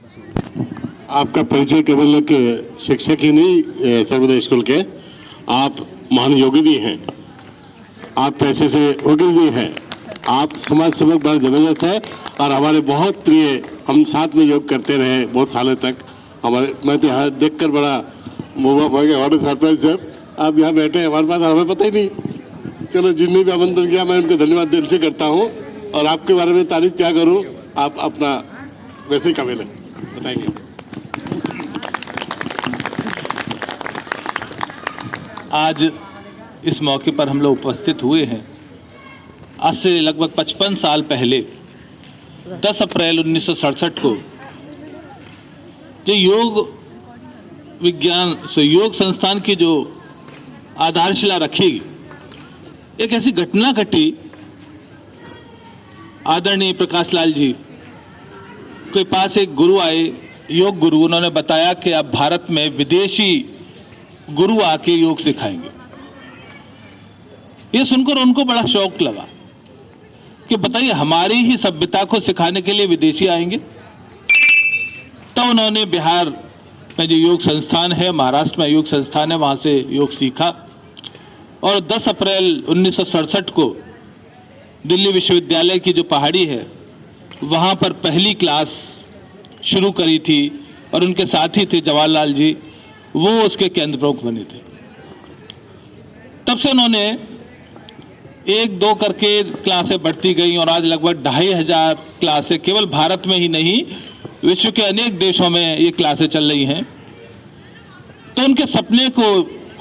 आपका परिचय केवल एक शिक्षक ही नहीं सर्वोदय स्कूल के, आप महान योगी भी हैं, आप पैसे से वकील भी हैं, आप समाज सेवक बड़ा जबरदस्त है। और हमारे बहुत प्रिय, हम साथ में योग करते रहे बहुत सालों तक। हमारे मैं तो यहाँ देख कर बड़ा मुँह हो गया, हमारे सरपंच साहब आप यहाँ बैठे हैं हमारे पास, हमें पता ही नहीं। चलो जिन्हें भी आमंत्रण किया मैं उनको धन्यवाद दिल से करता हूँ। और आपके बारे में तारीफ क्या करूँ, आप अपना वैसे ही काबिल है, बताएंगे। आज इस मौके पर हम लोग उपस्थित हुए हैं। आज से लगभग 55 साल पहले 10 अप्रैल 1967 को जो योग विज्ञान योग संस्थान की जो आधारशिला रखी, एक ऐसी घटना घटी। आदरणीय प्रकाश लाल जी के पास एक गुरु आए, योग गुरु। उन्होंने बताया कि अब भारत में विदेशी गुरु आके योग सिखाएंगे। ये सुनकर उनको बड़ा शौक लगा कि बताइए हमारी ही सभ्यता को सिखाने के लिए विदेशी आएंगे। तो उन्होंने बिहार में जो योग संस्थान है, महाराष्ट्र में योग संस्थान है, वहां से योग सीखा। और 10 अप्रैल 1967 को दिल्ली विश्वविद्यालय की जो पहाड़ी है वहां पर पहली क्लास शुरू करी थी। और उनके साथी थे जवाहरलाल जी, वो उसके केंद्र प्रमुख बने थे। तब से उन्होंने 1-2 करके क्लासें बढ़ती गई और आज लगभग 2500 क्लासें केवल भारत में ही नहीं, विश्व के अनेक देशों में ये क्लासें चल रही हैं। तो उनके सपने को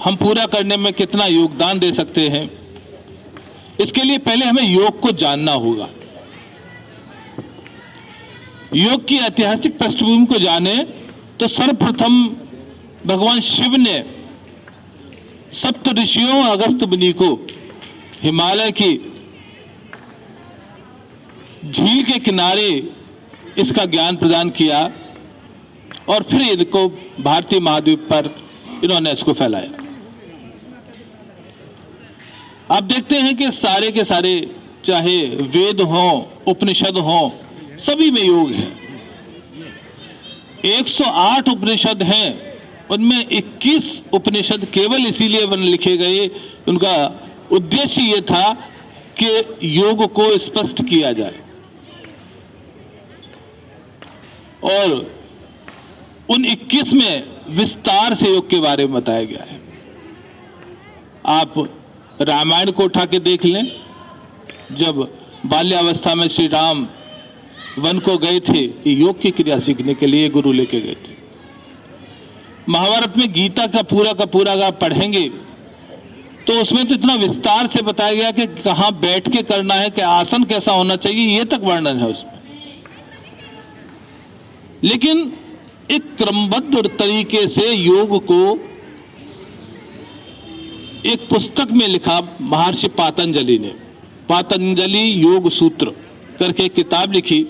हम पूरा करने में कितना योगदान दे सकते हैं, इसके लिए पहले हमें योग को जानना होगा। योग की ऐतिहासिक पृष्ठभूमि को जाने तो सर्वप्रथम भगवान शिव ने सप्त ऋषियों अगस्त्य मुनि को हिमालय की झील के किनारे इसका ज्ञान प्रदान किया और फिर इनको भारतीय महाद्वीप पर इन्होंने इसको फैलाया। आप देखते हैं कि सारे के सारे, चाहे वेद हों, उपनिषद हों, सभी में योग है। 108 उपनिषद हैं, उनमें 21 उपनिषद केवल इसीलिए लिखे गए, उनका उद्देश्य ये था कि योग को स्पष्ट किया जाए। और उन 21 में विस्तार से योग के बारे में बताया गया है। आप रामायण को उठा के देख लें, जब बाल्यावस्था में श्री राम वन को गए थे, योग की क्रिया सीखने के लिए गुरु लेके गए थे। महाभारत में गीता का पूरा आप पढ़ेंगे तो उसमें तो इतना विस्तार से बताया गया कि कहाँ बैठ के करना है, कि आसन कैसा होना चाहिए, ये तक वर्णन है उसमें। लेकिन एक क्रमबद्ध तरीके से योग को एक पुस्तक में लिखा महर्षि पातंजलि ने। पातंजलि योग सूत्र करके एक किताब लिखी।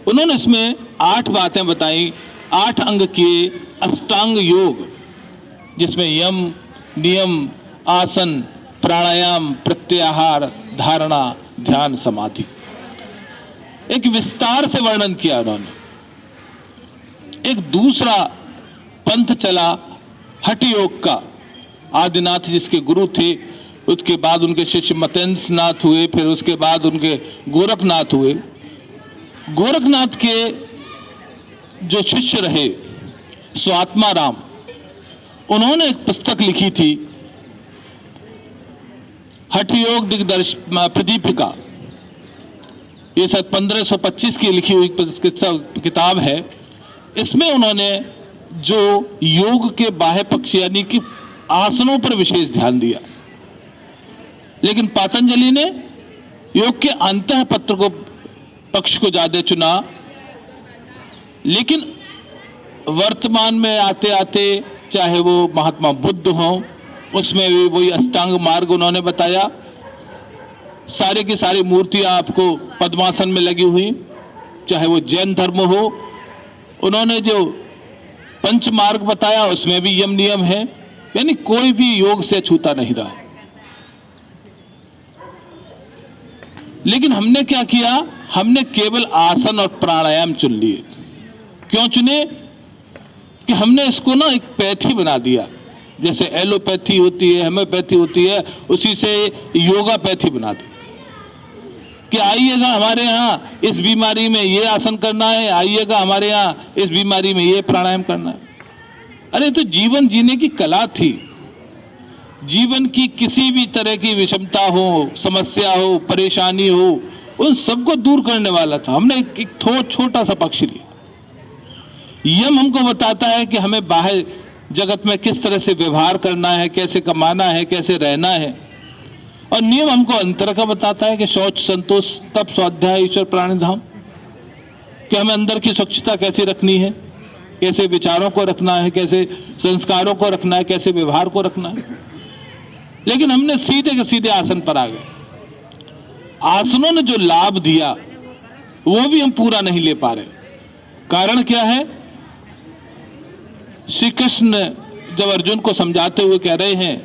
उन्होंने इसमें 8 बातें बताई, 8 अंग किए अष्टांग योग, जिसमें यम, नियम, आसन, प्राणायाम, प्रत्याहार, धारणा, ध्यान, समाधि, एक विस्तार से वर्णन किया उन्होंने। एक दूसरा पंथ चला हठ योग का। आदिनाथ जिसके गुरु थे, उसके बाद उनके शिष्य मतेंद्र नाथ हुए, फिर उसके बाद उनके गोरखनाथ हुए। गोरखनाथ के जो शिष्य रहे स्वात्मा राम, उन्होंने एक पुस्तक लिखी थी हठ योग दिग्दर्श प्रदीपिका। ये शायद 1525 की लिखी हुई किताब है। इसमें उन्होंने जो योग के बाह्य पक्ष यानी कि आसनों पर विशेष ध्यान दिया। लेकिन पातंजलि ने योग के अंतः पत्र को पक्ष को ज्यादा चुना। लेकिन वर्तमान में आते आते, चाहे वो महात्मा बुद्ध हों, उसमें भी वही अष्टांग मार्ग उन्होंने बताया। सारे की सारी मूर्तियां आपको पद्मासन में लगी हुई, चाहे वो जैन धर्म हो, उन्होंने जो पंच मार्ग बताया उसमें भी यम नियम है, यानी कोई भी योग से छूता नहीं रहा। लेकिन हमने क्या किया, हमने केवल आसन और प्राणायाम चुन लिए। क्यों चुने? कि हमने इसको ना एक पैथी बना दिया, जैसे एलोपैथी होती है, होम्योपैथी होती है, उसी से योगापैथी बना दी कि आइएगा हमारे यहाँ इस बीमारी में ये आसन करना है, आइएगा हमारे यहाँ इस बीमारी में ये प्राणायाम करना है। अरे तो जीवन जीने की कला थी, जीवन की किसी भी तरह की विषमता हो, समस्या हो, परेशानी हो, उन सबको दूर करने वाला था। हमने एक छोटा सा पक्ष लिया। यम हमको बताता है कि हमें बाहर जगत में किस तरह से व्यवहार करना है, कैसे कमाना है, कैसे रहना है, और नियम हमको अंतर का बताता है कि शौच, संतोष, तप, स्वाध्याय, ईश्वर, प्राणिधाम, कि हमें अंदर की स्वच्छता कैसे रखनी है, कैसे विचारों को रखना है, कैसे संस्कारों को रखना है, कैसे व्यवहार को रखना है। लेकिन हमने सीधे के सीधे आसन पर आ गए। आसनों ने जो लाभ दिया वो भी हम पूरा नहीं ले पा रहे। कारण क्या है? श्री कृष्ण जब अर्जुन को समझाते हुए कह रहे हैं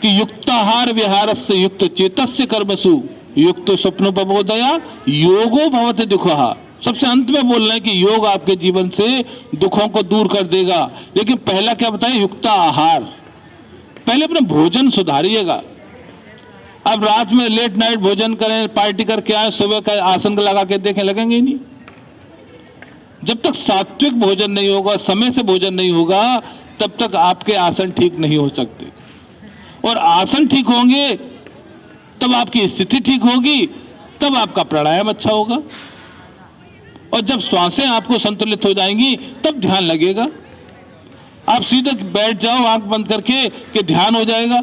कि युक्ताहार विहारस्य युक्त चेतस्य कर्मसु युक्त स्वप्नोपबोधया योगो भवति दुःखः। सबसे अंत में बोल रहे हैं कि योग आपके जीवन से दुखों को दूर कर देगा। लेकिन पहला क्या बताया? युक्ता आहार। पहले अपने भोजन सुधारिएगा। अब रात में लेट नाइट भोजन करें, पार्टी करके आए, सुबह का आसन लगा के देखें, लगेंगे ही नहीं। जब तक सात्विक भोजन नहीं होगा, समय से भोजन नहीं होगा, तब तक आपके आसन ठीक नहीं हो सकते। और आसन ठीक होंगे तब आपकी स्थिति ठीक होगी, तब आपका प्राणायाम अच्छा होगा। और जब श्वासें आपको संतुलित हो जाएंगी तब ध्यान लगेगा। आप सीधे बैठ जाओ आंख बंद करके कि ध्यान हो जाएगा।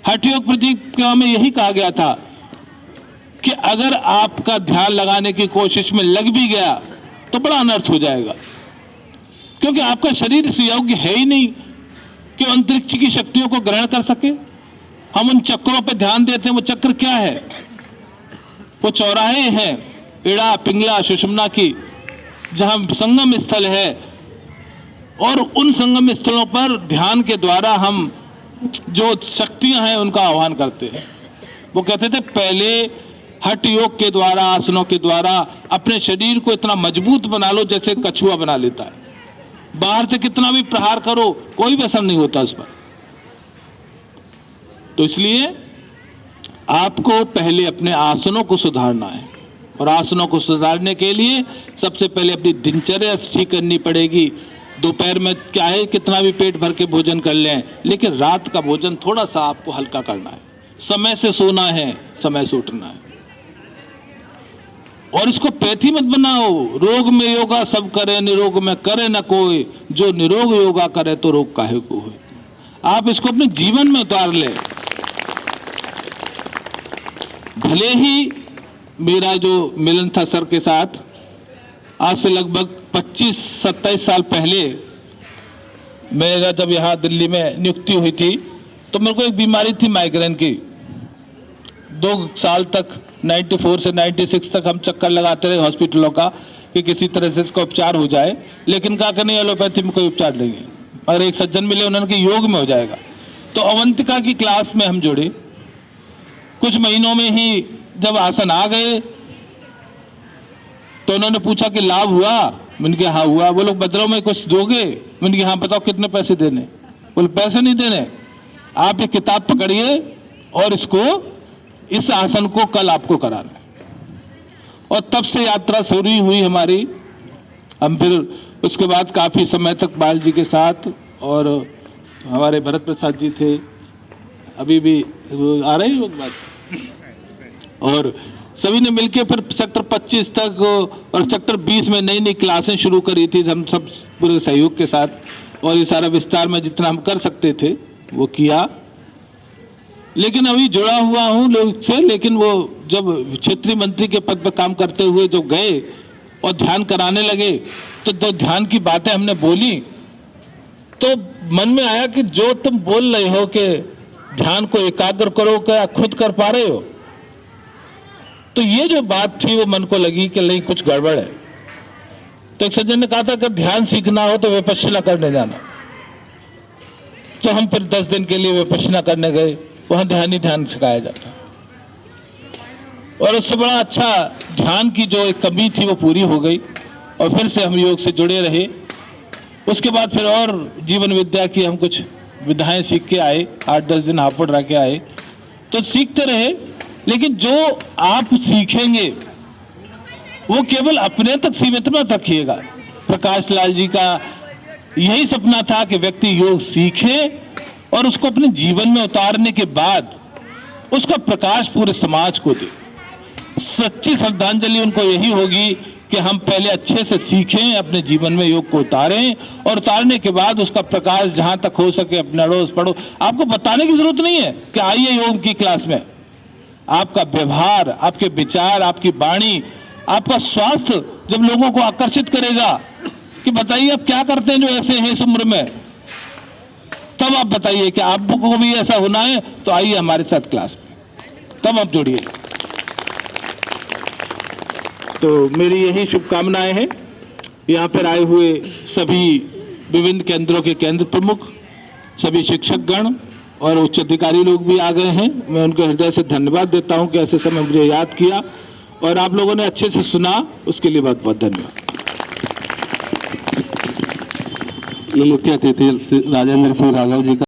हठ योग प्रतिक्रिया में यही कहा गया था कि अगर आपका ध्यान लगाने की कोशिश में लग भी गया तो बड़ा अनर्थ हो जाएगा, क्योंकि आपका शरीर इस योग्य है ही नहीं कि अंतरिक्ष की शक्तियों को ग्रहण कर सके। हम उन चक्रों पर ध्यान देते हैं। वो चक्र क्या है? वो चौराहे हैं, इड़ा, पिंगला, सुषुम्ना की, जहां संगम स्थल है, और उन संगम स्थलों पर ध्यान के द्वारा हम जो शक्तियां हैं उनका आह्वान करते हैं। वो कहते थे पहले हठ योग के द्वारा, आसनों के द्वारा अपने शरीर को इतना मजबूत बना लो जैसे कछुआ बना लेता है। बाहर से कितना भी प्रहार करो कोई भी असर नहीं होता उस पर। तो इसलिए आपको पहले अपने आसनों को सुधारना है, और आसनों को सुधारने के लिए सबसे पहले अपनी दिनचर्या ठीक करनी पड़ेगी। दोपहर में क्या है, कितना भी पेट भर के भोजन कर लें, लेकिन रात का भोजन थोड़ा सा आपको हल्का करना है। समय से सोना है, समय से उठना है। और इसको पैथी मत बनाओ, रोग में योगा सब करे, निरोग में करे न कोई, जो निरोग योगा करे तो रोग काहे को है। आप इसको अपने जीवन में उतार ले। भले ही मेरा जो मिलन था सर के साथ आज से लगभग 25-27 साल पहले, मेरा जब यहाँ दिल्ली में नियुक्ति हुई थी तो मेरे को एक बीमारी थी माइग्रेन की। 2 साल तक 94 से 96 तक हम चक्कर लगाते रहे हॉस्पिटलों का कि किसी तरह से इसका उपचार हो जाए, लेकिन कहा कि नहीं, एलोपैथी में कोई उपचार नहीं है। और एक सज्जन मिले, उन्होंने कि योग में हो जाएगा। तो अवंतिका की क्लास में हम जुड़े। कुछ महीनों में ही जब आसन आ गए तो उन्होंने पूछा कि लाभ हुआ? मैंने कहा हाँ हुआ। वो लोग बदलों में कुछ दोगे? मैंने कहा हाँ, बताओ कितने पैसे देने? बोले पैसे नहीं देने, आप ये किताब पकड़िए और इसको, इस आसन को कल आपको कराना। और तब से यात्रा शुरू हुई हमारी। हम फिर उसके बाद काफ़ी समय तक बाल जी के साथ, और हमारे भरत प्रसाद जी थे, अभी भी आ रही है बात, और सभी ने मिलकर फिर सेक्टर 25 तक और सेक्टर 20 में नई नई क्लासें शुरू करी थी हम सब पूरे सहयोग के साथ। और ये सारा विस्तार में जितना हम कर सकते थे वो किया। लेकिन अभी जुड़ा हुआ हूँ लोग से, लेकिन वो जब क्षेत्रीय मंत्री के पद पर काम करते हुए जो गए और ध्यान कराने लगे तो ध्यान की बातें हमने बोली तो मन में आया कि जो तुम बोल रहे हो कि ध्यान को एकाग्र करो, क्या खुद कर पा रहे हो? तो ये जो बात थी वो मन को लगी कि नहीं, कुछ गड़बड़ है। तो एक सज्जन ने कहा था कि ध्यान सीखना हो तो विपश्यना करने जाना। तो हम फिर 10 दिन के लिए विपश्यना करने गए। वहां ध्यान ही ध्यान सिखाया जाता, और उससे बड़ा अच्छा ध्यान की जो एक कमी थी वो पूरी हो गई। और फिर से हम योग से जुड़े रहे। उसके बाद फिर और जीवन विद्या की हम कुछ विधाएं सीख के आए, 8-10 दिन हापुड़ रह के आए, तो सीखते रहे। लेकिन जो आप सीखेंगे वो केवल अपने तक सीमित मत रखिएगा। प्रकाश लाल जी का यही सपना था कि व्यक्ति योग सीखे और उसको अपने जीवन में उतारने के बाद उसका प्रकाश पूरे समाज को दे। सच्ची श्रद्धांजलि उनको यही होगी कि हम पहले अच्छे से सीखें, अपने जीवन में योग को उतारें और उतारने के बाद उसका प्रकाश जहां तक हो सके अपने अड़ोस पड़ोस। आपको बताने की जरूरत नहीं है कि आइए योग की क्लास में। आपका व्यवहार, आपके विचार, आपकी वाणी, आपका स्वास्थ्य जब लोगों को आकर्षित करेगा कि बताइए आप क्या करते हैं जो ऐसे हैं इस उम्र में, तब आप बताइए कि आपको भी ऐसा होना है तो आइए हमारे साथ क्लास में, तब आप जुड़िए। तो मेरी यही शुभकामनाएं हैं। यहाँ पर आए हुए सभी विभिन्न केंद्रों के केंद्र प्रमुख, सभी शिक्षकगण और उच्च अधिकारी लोग भी आ गए हैं। मैं उनको हृदय से धन्यवाद देता हूँ कि ऐसे समय मुझे याद किया और आप लोगों ने अच्छे से सुना, उसके लिए बहुत बहुत धन्यवाद। मुख्य अतिथि राजेंद्र सिंह राघव जी का